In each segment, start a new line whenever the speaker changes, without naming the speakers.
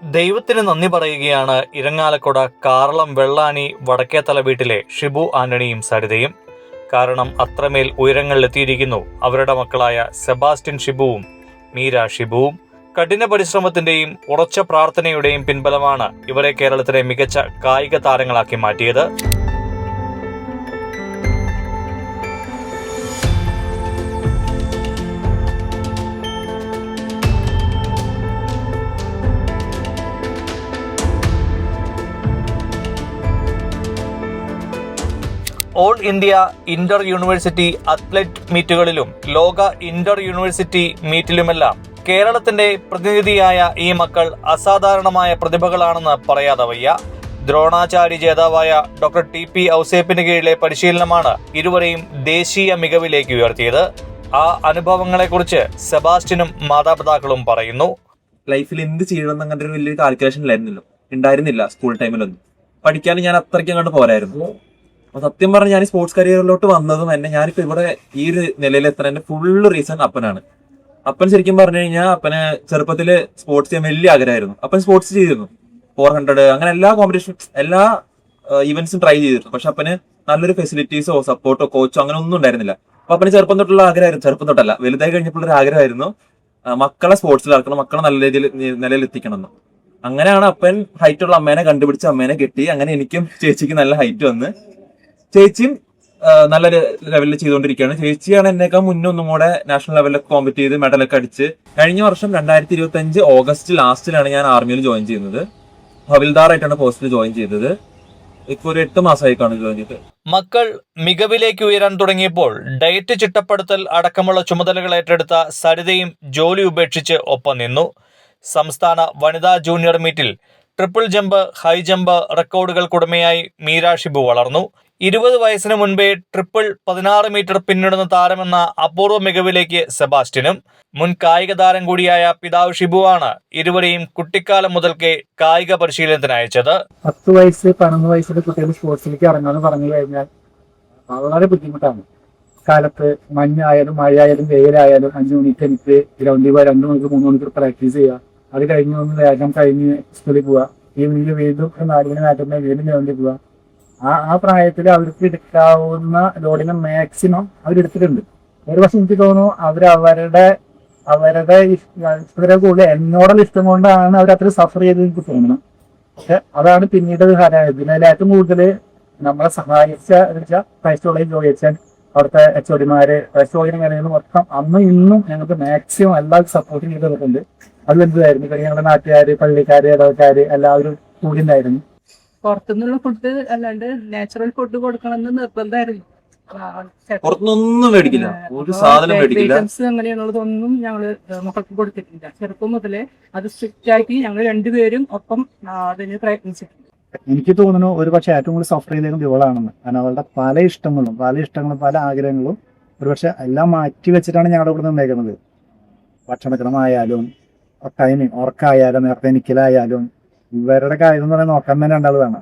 ദൈവത്തിന് നന്ദി പറയുകയാണ് ഇരങ്ങാലക്കുട കാറളം വെള്ളാനി വടക്കേത്തല വീട്ടിലെ ഷിബു ആന്റണിയും സരിതയും. കാരണം അത്രമേൽ ഉയരങ്ങളിലെത്തിയിരിക്കുന്നു അവരുടെ മക്കളായ സെബാസ്റ്റ്യൻ ഷിബുവും മീര ഷിബുവും. കഠിന പരിശ്രമത്തിന്റെയും ഉറച്ച പ്രാർത്ഥനയുടെയും പിൻബലമാണ് ഇവരെ കേരളത്തിലെ മികച്ച കായിക താരങ്ങളാക്കി മാറ്റിയത്. All India inter university athlete മീറ്റുകളിലും ലോക ഇന്റർ യൂണിവേഴ്സിറ്റി മീറ്റിലുമെല്ലാം കേരളത്തിന്റെ പ്രതിനിധിയായ ഈ മക്കൾ അസാധാരണമായ പ്രതിഭകളാണെന്ന് പറയാതെ വയ്യ. ദ്രോണാചാര്യ ജേതാവായ ഡോക്ടർ ടി.പി. ഔസേപ്പിന് കീഴിലെ പരിശീലനമാണ് ഇരുവരെയും ദേശീയ മികവിലേക്ക് ഉയർത്തിയത്. ആ അനുഭവങ്ങളെക്കുറിച്ച് സെബാസ്റ്റ്യനും മാതാപിതാക്കളും പറയുന്നു.
ലൈഫിൽ എന്ത് ചെയ്യണം അങ്ങനത്തെ ഒരു വലിയൊരു കാൽക്കുലേഷൻ ഉണ്ടായിരുന്നില്ല. സ്കൂൾ ടൈമിലൊന്നും പഠിക്കാൻ ഞാൻ അത്രയ്ക്ക് അങ്ങോട്ട് പോരായിരുന്നു. സത്യം പറഞ്ഞാൽ ഞാൻ സ്പോർട്സ് കരിയറിലോട്ട് വന്നതും തന്നെ ഞാനിപ്പോ ഇവിടെ ഈ ഒരു നിലയിൽ എത്താൻ എന്റെ ഫുള്ള് റീസൺ അപ്പനാണ്. അപ്പൻ ശരിക്കും പറഞ്ഞു കഴിഞ്ഞാൽ അപ്പന് ചെറുപ്പത്തില് സ്പോർട്സ് ചെയ്യാൻ വലിയ ആഗ്രഹമായിരുന്നു. അപ്പൻ സ്പോർട്സ് ചെയ്തിരുന്നു, 400 അങ്ങനെ എല്ലാ കോമ്പറ്റീഷൻ എല്ലാ ഇവന്റ്സും ട്രൈ ചെയ്തിരുന്നു. പക്ഷെ അപ്പന് നല്ലൊരു ഫെസിലിറ്റീസോ സപ്പോർട്ടോ കോച്ചോ അങ്ങനെ ഒന്നും ഉണ്ടായിരുന്നില്ല. അപ്പൊ അപ്പന് ചെറുപ്പം തൊട്ടുള്ള ആഗ്രഹമായിരുന്നു, ചെറുപ്പം തൊട്ടല്ല വലുതായി കഴിഞ്ഞപ്പോൾ ഒരു ആഗ്രഹമായിരുന്നു മക്കളെ സ്പോർട്സിൽ ഇറക്കണം, മക്കളെ നല്ല രീതിയിൽ നിലയിൽ എത്തിക്കണം എന്ന്. അങ്ങനെയാണ് അപ്പൻ ഹൈറ്റുള്ള അമ്മേനെ കണ്ടുപിടിച്ച് അമ്മേനെ കെട്ടി. അങ്ങനെ എനിക്കും ചേച്ചിക്ക് നല്ല ഹൈറ്റ് വന്ന് ചേച്ചിയും നല്ലൊരു ലെവലിൽ ചെയ്തുകൊണ്ടിരിക്കുകയാണ്. ചേച്ചിയാണ് എന്നേക്കാൾ മുന്നേ ഒന്നും കൂടെ നാഷണൽ ലെവലിലൊക്കെ കോമ്പറ്റ് ചെയ്ത് മെഡലൊക്കെ അടിച്ച് കഴിഞ്ഞ വർഷം 2025 ഓഗസ്റ്റ് ലാസ്റ്റിലാണ് ഞാൻ ആർമിയിൽ ജോയിൻ ചെയ്യുന്നത്. ഹവിൽദാറായിട്ടാണ് പോസ്റ്റിൽ ജോയിൻ ചെയ്തത്. ഇപ്പൊ ഒരു 8 മാസമായിക്കാണ് ജോയിൻ ചെയ്തത്.
മക്കൾ മികവിലേക്ക് ഉയരാൻ തുടങ്ങിയപ്പോൾ ഡയറ്റ് ചിട്ടപ്പെടുത്തൽ അടക്കമുള്ള ചുമതലകൾ ഏറ്റെടുത്ത സരിതയും ജോലി ഉപേക്ഷിച്ച് ഒപ്പം നിന്നു. സംസ്ഥാന വനിതാ ജൂനിയർ മീറ്റിൽ ട്രിപ്പിൾ ജമ്പ്, ഹൈ ജമ്പ് റെക്കോർഡുകൾക്കുടമയായി മീര ഷിബു വളർന്നു. 20 വയസ്സിന് മുൻപേ ട്രിപ്പിൾ 16 മീറ്റർ പിന്നിടുന്ന താരമെന്ന അപൂർവ മികവിലേക്ക് സെബാസ്റ്റ്യനും. മുൻ കായിക താരം കൂടിയായ പിതാവ് ഷിബുവാണ് ഇരുവരെയും കുട്ടിക്കാലം മുതൽക്കേ കായിക പരിശീലനത്തിന് അയച്ചത്.
10 വയസ്സ് 11 വയസ്സിലെ കുട്ടികൾ സ്പോർട്സിലേക്ക് ഇറങ്ങാന്ന് പറഞ്ഞു കഴിഞ്ഞാൽ വളരെ ബുദ്ധിമുട്ടാണ്. കാലത്ത് മഞ്ഞായാലും മഴയായാലും വെയിലായാലും 5 മണിക്ക് എനിക്ക് ഗ്രൗണ്ടിൽ പോയി 2 മണിക്കൂർ 3 മണിക്കൂർ പ്രാക്ടീസ് ചെയ്യുക. അത് കഴിഞ്ഞ് ഒന്ന് വേഗം കഴിഞ്ഞ് സ്കൂളിൽ പോവുക. ഈവനിങ്ങിൽ വീണ്ടും 4 മണി നാട്ടിൽ വീണ്ടും ഗ്രൗണ്ടിൽ പോവുക. ആ പ്രായത്തിൽ അവർക്ക് എടുക്കാവുന്ന ലോഡിനെ മാക്സിമം അവരെടുത്തിട്ടുണ്ട്. ഒരു പക്ഷെ എനിക്ക് തോന്നുന്നു അവരുടെ ഇഷ്ടത്തിലെ കൂടുതൽ എന്നോടുള്ള ഇഷ്ടം കൊണ്ടാണ് അവർ അത്ര സഫർ ചെയ്ത് എനിക്ക് തോന്നണം. പക്ഷെ അതാണ് പിന്നീട് ഇതിൽ ഏറ്റവും കൂടുതൽ നമ്മളെ സഹായിച്ച ക്രൈസ്റ്റ് കോളേജ് ജോയിച്ചൻ, അവിടുത്തെ HOD-മാര്, ക്രൈസ്റ്റ് കോളേജിന് കാര്യങ്ങൾ മൊത്തം അന്നും ഇന്നും ഞങ്ങൾക്ക് മാക്സിമം എല്ലാവർക്കും സപ്പോർട്ട് ചെയ്ത് തന്നിട്ടുണ്ട്. അത് വലുതായിരുന്നു. കാര്യം ഞങ്ങളുടെ നാട്ടുകാര്, പള്ളിക്കാര്, ഇടവക്കാര് എല്ലാവരും കൂടി ഉണ്ടായിരുന്നു.
പുറത്തുനിന്നുള്ള ഫുഡ് അല്ലാണ്ട് നാച്ചുറൽ ഫുഡ് കൊടുക്കണമെന്ന് നിർബന്ധമായിരുന്നു. അങ്ങനെയുള്ളതൊന്നും ഞങ്ങള് മക്കൾക്ക് കൊടുത്തിട്ടില്ല. ചെറുപ്പം മുതലേ അത് സ്ട്രിക്റ്റ് ആക്കി ഞങ്ങൾ രണ്ടുപേരും ഒപ്പം അതിന് പ്രയത്നിച്ചിട്ടുണ്ട്.
എനിക്ക് തോന്നുന്നു ഒരു പക്ഷെ ഏറ്റവും കൂടുതൽ സഫർ ചെയ്തേക്കുന്നത് ഇവളാണെന്ന്. കാരണം അവളുടെ പല ഇഷ്ടങ്ങളും പല ആഗ്രഹങ്ങളും ഒരുപക്ഷെ എല്ലാം മാറ്റി വെച്ചിട്ടാണ് ഞങ്ങളുടെ ഇവിടെ നിന്നേക്കുന്നത്. ഭക്ഷണക്രമമായാലും ടൈമിങ്, ഉറക്കായാലും നേരത്തെ എനിക്കലായാലും ഇവരുടെ കാര്യം എന്ന് പറയാൻ നോക്കാൻ തന്നെ രണ്ടാളാണ്.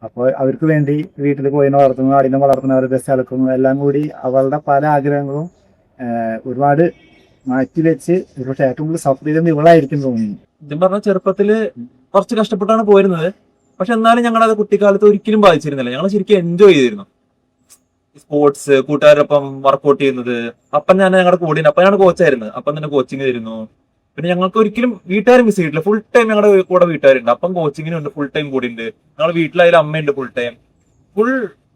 അപ്പോൾ അവർക്ക് വേണ്ടി വീട്ടിൽ കോയിനെ വളർത്തുന്നു, ആടിനെ വളർത്തുന്നു, അവരുടെ സ്ഥലക്കുന്നു, എല്ലാം കൂടി അവളുടെ പല ആഗ്രഹങ്ങളും ഒരുപാട് മാറ്റിവെച്ച് ഒരുപക്ഷെ ഏറ്റവും കൂടുതൽ സഫർ ചെയ്തെന്ന് ഇവളായിരിക്കും തോന്നുന്നു.
ഇതും പറഞ്ഞ ചെറുപ്പത്തില് കുറച്ച് കഷ്ടപ്പെട്ടാണ് പോയിരുന്നത്. പക്ഷെ എന്നാലും ഞങ്ങളത് കുട്ടിക്കാലത്ത് ഒരിക്കലും ബാധിച്ചിരുന്നില്ല. ഞങ്ങൾ ശരിക്കും എൻജോയ് ചെയ്തിരുന്നു സ്പോർട്സ്, കൂട്ടുകാരൊപ്പം വർക്ക്ഔട്ട് ചെയ്യുന്നത്. അപ്പം ഞങ്ങളുടെ കൂടെ അപ്പം ഞങ്ങളുടെ കോച്ചായിരുന്നു. അപ്പം തന്നെ കോച്ചിങ് തരുന്നു. പിന്നെ ഞങ്ങൾക്ക് ഒരിക്കലും വീട്ടുകാർ മിസ് ചെയ്തിട്ടില്ല. ഫുൾ ടൈം ഞങ്ങളുടെ കൂടെ വീട്ടുകാരുണ്ട്. അപ്പം കോച്ചിങ്ങിനുണ്ട്, ഫുൾ ടൈം കൂടി ഉണ്ട്. ഞങ്ങൾ വീട്ടിലായാലും അമ്മയുണ്ട് ഫുൾ ടൈം. ഫുൾ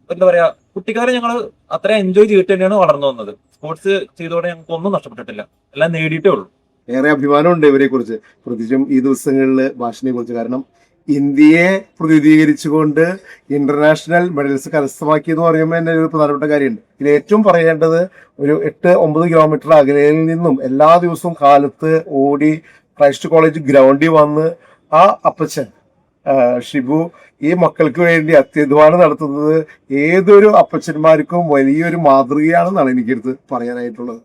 എന്താ പറയാ, കുട്ടിക്കാരെ ഞങ്ങൾ അത്ര എൻജോയ് ചെയ്തിട്ട് തന്നെയാണ് വളർന്നു വന്നത്. സ്പോർട്സ് ചെയ്തോടെ ഞങ്ങൾക്ക് ഒന്നും നഷ്ടപ്പെട്ടിട്ടില്ല, എല്ലാം നേടിയിട്ടേ ഉള്ളൂ.
ഏറെ അഭിമാനമുണ്ട് ഇവരെ കുറിച്ച്, പ്രത്യേകിച്ചും ഈ ദിവസങ്ങളില് ഭാഷനെ കുറിച്ച്. കാരണം ഇന്ത്യയെ പ്രതിനിധീകരിച്ചുകൊണ്ട് ഇന്റർനാഷണൽ മെഡൽസ് കരസ്ഥമാക്കിയെന്ന് പറയുമ്പോൾ തന്നെ ഒരു പ്രധാനപ്പെട്ട കാര്യമുണ്ട്. ഇതിൽ ഏറ്റവും പറയേണ്ടത് ഒരു 8-9 കിലോമീറ്റർ അകലയിൽ നിന്നും എല്ലാ ദിവസവും കാലത്ത് ഓടി ക്രൈസ്റ്റ് കോളേജ് ഗ്രൗണ്ടിൽ വന്ന് ആ അപ്പച്ചൻ ഷിബു ഈ മക്കൾക്ക് വേണ്ടി അത്യധ്വാനം നടത്തുന്നത് ഏതൊരു അപ്പച്ചന്മാർക്കും വലിയൊരു മാതൃകയാണെന്നാണ് എനിക്കെടുത്ത് പറയാനായിട്ടുള്ളത്.